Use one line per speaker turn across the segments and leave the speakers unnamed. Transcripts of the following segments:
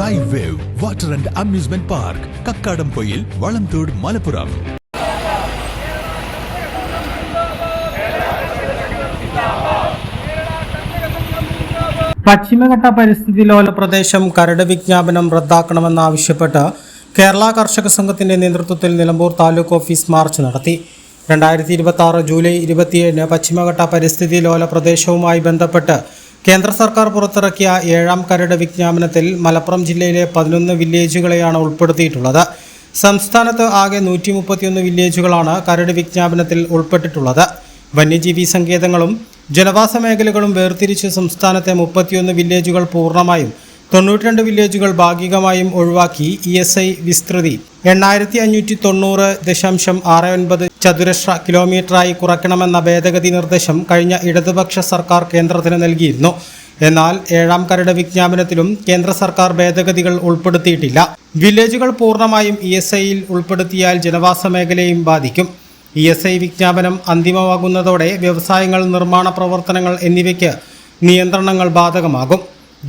Sky Wave Water and Amusement Park, Kakkadampoyil, Valamthood, Malappuram.
പശ്ചിമഘട്ട പരിസ്ഥിതി ലോല പ്രദേശം കരട് വിജ്ഞാപനം റദ്ദാക്കണമെന്നാവശ്യപ്പെട്ട് കേരള കർഷക സംഘത്തിന്റെ നേതൃത്വത്തിൽ നിലമ്പൂർ താലൂക്ക് ഓഫീസ് മാർച്ച് നടത്തി. 2026 ജൂലൈ 27 പശ്ചിമഘട്ട പരിസ്ഥിതി ലോല പ്രദേശവുമായി ബന്ധപ്പെട്ട് കേന്ദ്ര സർക്കാർ പുറത്തിറക്കിയ 7ാം കരട് വിജ്ഞാപനത്തിൽ മലപ്പുറം ജില്ലയിലെ 11 വില്ലേജുകളെയാണ് ഉൾപ്പെടുത്തിയിട്ടുള്ളത്. സംസ്ഥാനത്ത് ആകെ 131 വില്ലേജുകളാണ് കരട് വിജ്ഞാപനത്തിൽ ഉൾപ്പെട്ടിട്ടുള്ളത്. വന്യജീവി സങ്കേതങ്ങളും ജനവാസ മേഖലകളും വേർതിരിച്ച് സംസ്ഥാനത്തെ 31 വില്ലേജുകൾ പൂർണ്ണമായും 92 വില്ലേജുകൾ ഭാഗികമായും ഒഴിവാക്കി ESI വിസ്തൃതി 8590.69 ചതുരശ്ര കിലോമീറ്ററായി കുറയ്ക്കണമെന്ന ഭേദഗതി നിർദ്ദേശം കഴിഞ്ഞ ഇടതുപക്ഷ സർക്കാർ കേന്ദ്രത്തിന് നൽകിയിരുന്നു. എന്നാൽ 7ാം കരട് വിജ്ഞാപനത്തിലും കേന്ദ്ര സർക്കാർ ഭേദഗതികൾ ഉൾപ്പെടുത്തിയിട്ടില്ല. വില്ലേജുകൾ പൂർണ്ണമായും ESIയിൽ ഉൾപ്പെടുത്തിയാൽ ജനവാസ മേഖലയും ബാധിക്കും. ESI വിജ്ഞാപനം അന്തിമമാകുന്നതോടെ വ്യവസായങ്ങൾ, നിർമ്മാണ പ്രവർത്തനങ്ങൾ എന്നിവയ്ക്ക് നിയന്ത്രണങ്ങൾ ബാധകമാകും.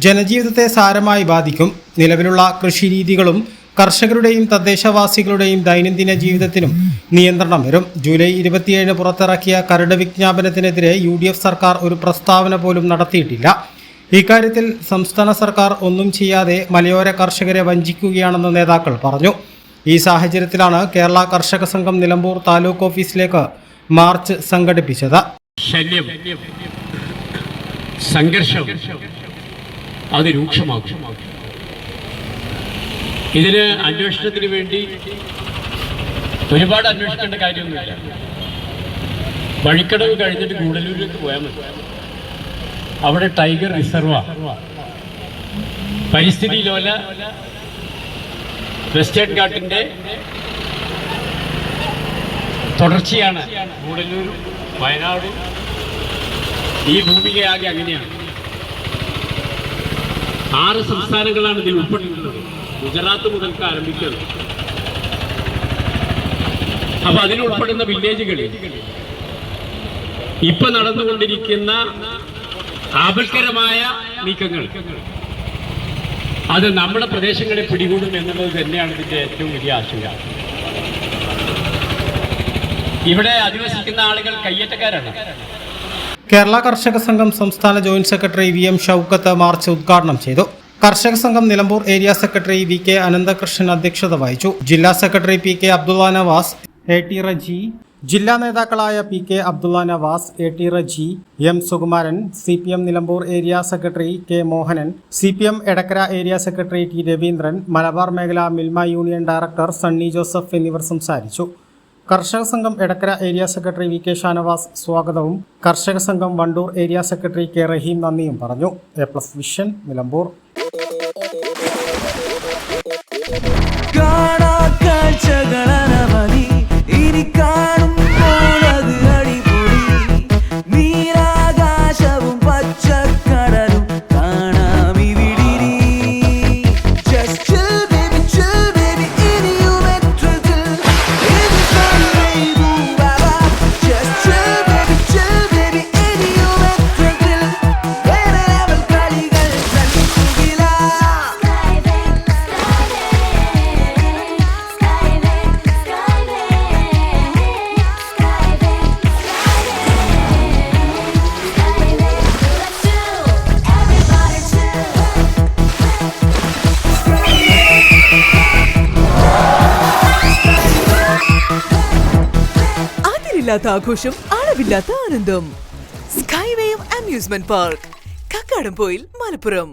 ജനജീവിതത്തെ സാരമായി ബാധിക്കും. നിലവിലുള്ള കൃഷിരീതികളും കർഷകരുടെയും തദ്ദേശവാസികളുടെയും ദൈനംദിന ജീവിതത്തിനും നിയന്ത്രണം വരും. ജൂലൈ 27 പുറത്തിറക്കിയ കരട് വിജ്ഞാപനത്തിനെതിരെ UDF സർക്കാർ ഒരു പ്രസ്താവന പോലും നടത്തിയിട്ടില്ല. ഇക്കാര്യത്തിൽ സംസ്ഥാന സർക്കാർ ഒന്നും ചെയ്യാതെ മലയോര കർഷകരെ വഞ്ചിക്കുകയാണെന്ന് നേതാക്കൾ പറഞ്ഞു. ഈ സാഹചര്യത്തിലാണ് കേരള കർഷക സംഘം നിലമ്പൂർ താലൂക്ക് ഓഫീസിലേക്ക് മാർച്ച് സംഘടിപ്പിച്ചത്.
സംഘർഷം അത് രൂക്ഷമാകും. ഇതിന് അന്വേഷണത്തിന് വേണ്ടി ഒരുപാട് അന്വേഷിക്കേണ്ട കാര്യമൊന്നുമില്ല. വഴിക്കടവ് കഴിഞ്ഞിട്ട് ഗൂഡല്ലൂരിലേക്ക് പോയാൽ മതി. അവിടെ ടൈഗർ റിസർവ, പരിസ്ഥിതി ലോല വെസ്റ്റേൺ ഘാട്ടിന്റെ തുടർച്ചയാണ് ഗൂഡല്ലൂർ, വയനാട്. ഈ ഭൂമികയാകെ അങ്ങനെയാണ്. 6 സംസ്ഥാനങ്ങളാണ് ഇതിൽ ഉൾപ്പെട്ടിട്ടുള്ളത്. ഗുജറാത്ത് മുതൽക്ക് ആരംഭിക്കുന്നത്. അപ്പൊ അതിലുൾപ്പെടുന്ന വില്ലേജുകളിൽ ഇപ്പൊ നടന്നുകൊണ്ടിരിക്കുന്ന ആപൽക്കരമായ നീക്കങ്ങൾ അത് നമ്മുടെ പ്രദേശങ്ങളെ പിടികൂടും എന്നുള്ളത് തന്നെയാണ് ഇതിന്റെ ഏറ്റവും വലിയ ആശങ്ക. ഇവിടെ അധിവസിക്കുന്ന ആളുകൾ കയ്യേറ്റക്കാരാണ്.
കേരള കർഷക സംഘം സംസ്ഥാന joint secretary VM Shoukath march ഉദ്ഘാടനം ചെയ്തു. Karshaka Sangham Nilambur area secretary VK Ananthakrishnan അധ്യക്ഷത വഹിച്ചു. ജില്ലാ secretary PK Abdulla Navas, AT Reji, ജില്ലാ നേതാക്കളായ PK Abdulla Navas, AT Reji, M Sukumaran, CPM Nilambur area secretary K Mohanan, CPM Edakkara area secretary T Raveendran, Malabar മേഖല മിൽമ യൂണിയൻ ഡയറക്ടർ സണ്ണി ജോസഫ് എന്നിവർ സംസാരിച്ചു. Karshaka Sangham Edakkara area secretary VK Shanavas സ്വാഗതവും Karshaka Sangham Vandoor area secretary K റഹീം നന്ദിയും പറഞ്ഞു. A+ vision Nilambur.
ആഘോഷം, അളവില്ലാത്ത ആനന്ദം. Sky wave amusement park, Kakkadampoyil, Malappuram.